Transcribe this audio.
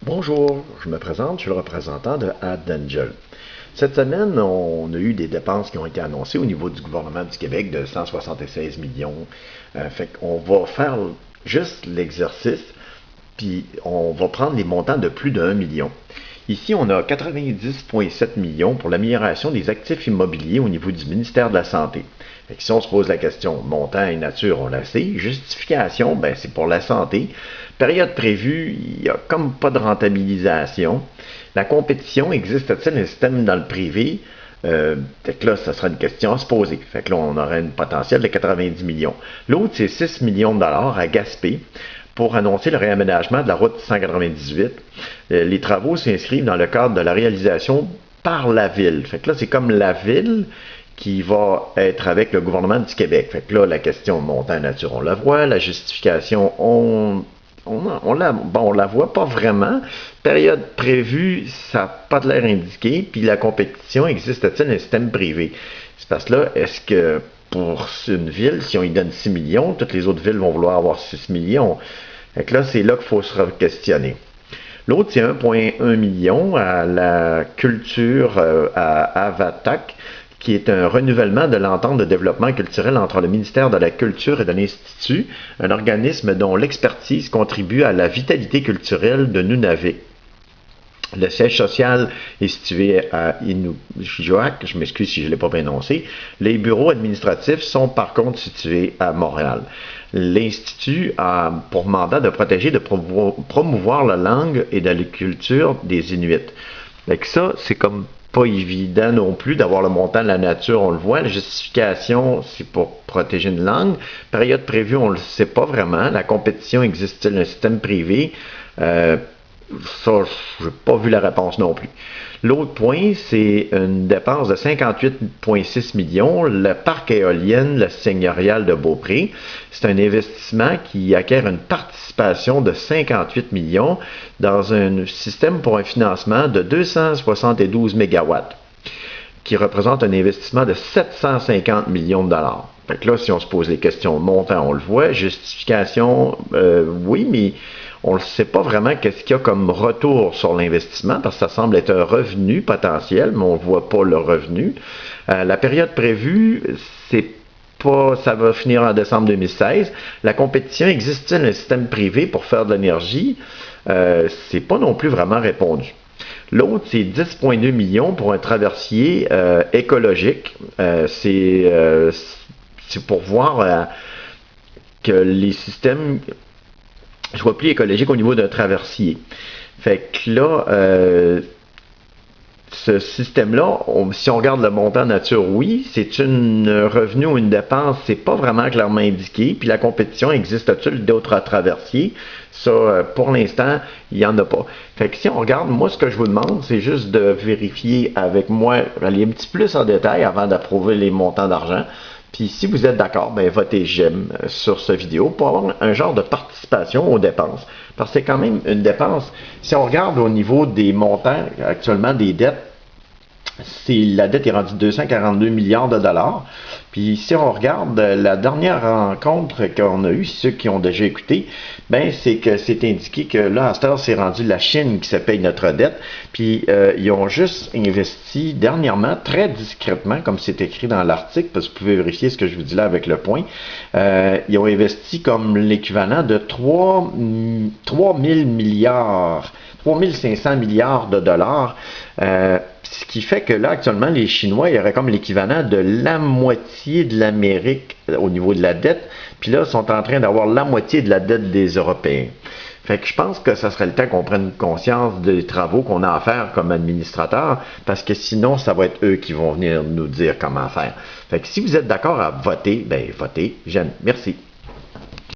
Bonjour, je me présente, je suis le représentant de AdAngel. Cette semaine, on a eu des dépenses qui ont été annoncées au niveau du gouvernement du Québec de 176 millions. Fait qu'on va faire juste l'exercice, puis on va prendre les montants de plus de 1 million. Ici, on a 90,7 millions pour l'amélioration des actifs immobiliers au niveau du ministère de la Santé. Fait que si on se pose la question montant et nature, on la sait. Justification, ben, c'est pour la santé. Période prévue, il n'y a comme pas de rentabilisation. La compétition, existe-t-il un système dans le privé? Fait que là, ça sera une question à se poser. Fait que là, on aurait un potentiel de 90 millions. L'autre, c'est 6 millions de dollars à Gaspé pour annoncer le réaménagement de la route 198. Les travaux s'inscrivent dans le cadre de la réalisation par la ville. Fait que là, c'est comme la ville qui va être avec le gouvernement du Québec. Fait que là, la question montant nature, on la voit. La justification, on la voit pas vraiment. Période prévue, ça n'a pas de l'air indiqué. Puis la compétition, existe-t-il un système privé? C'est parce que là, est-ce que pour une ville, si on y donne 6 millions, toutes les autres villes vont vouloir avoir 6 millions? Fait que là, c'est là qu'il faut se questionner. L'autre, c'est 1,1 million à la culture à Avatac, qui est un renouvellement de l'entente de développement culturel entre le ministère de la Culture et de l'Institut, un organisme dont l'expertise contribue à la vitalité culturelle de Nunavik. Le siège social est situé à Inukjuak, je m'excuse si je ne l'ai pas bien énoncé. Les bureaux administratifs sont par contre situés à Montréal. L'Institut a pour mandat de protéger et de promouvoir la langue et la culture des Inuits. Avec ça, c'est comme pas évident non plus d'avoir le montant de la nature, on le voit. La justification, c'est pour protéger une langue. Période prévue, on ne le sait pas vraiment. La compétition, existe-t-il un système privé? Ça, je n'ai pas vu la réponse non plus. L'autre point, c'est une dépense de 58,6 millions. Le parc éolien, le seigneurial de Beaupré, c'est un investissement qui acquiert une participation de 58 millions dans un système pour un financement de 272 mégawatts, qui représente un investissement de 750 millions de dollars. Fait que là, si on se pose les questions montant, on le voit. Justification, oui, mais on ne sait pas vraiment qu'est-ce qu'il y a comme retour sur l'investissement, parce que ça semble être un revenu potentiel, mais on ne voit pas le revenu. La période prévue, c'est pas, ça va finir en décembre 2016. La compétition, existe-t-il un système privé pour faire de l'énergie? C'est pas non plus vraiment répondu. L'autre, c'est 10,2 millions pour un traversier écologique. C'est pour voir que les systèmes soient plus écologiques au niveau d'un traversier. Fait que là, ce système-là, si on regarde le montant nature, oui, c'est une revenu ou une dépense, c'est pas vraiment clairement indiqué. Puis la compétition, existe-t-il d'autres traversiers? Ça, pour l'instant, il n'y en a pas. Fait que si on regarde, moi, ce que je vous demande, c'est juste de vérifier avec moi, aller un petit peu plus en détail avant d'approuver les montants d'argent. Puis si vous êtes d'accord, ben votez j'aime sur cette vidéo pour avoir un genre de participation aux dépenses. Parce que c'est quand même une dépense. Si on regarde au niveau des montants actuellement des dettes, la dette est rendue 242 milliards de dollars. Puis si on regarde la dernière rencontre qu'on a eue, ceux qui ont déjà écouté, ben c'est que c'est indiqué que là, à cette heure, c'est rendu la Chine qui se paye notre dette. Puis ils ont juste investi dernièrement, très discrètement, comme c'est écrit dans l'article, parce que vous pouvez vérifier ce que je vous dis là avec le point. Ils ont investi comme l'équivalent de 3 000 milliards, 3 500 milliards de dollars. Ce qui fait que là, actuellement, les Chinois, il y aurait comme l'équivalent de la moitié de l'Amérique au niveau de la dette. Puis là, ils sont en train d'avoir la moitié de la dette des Européens. Fait que je pense que ça serait le temps qu'on prenne conscience des travaux qu'on a à faire comme administrateurs, parce que sinon, ça va être eux qui vont venir nous dire comment faire. Fait que si vous êtes d'accord à voter, ben votez. J'aime. Merci.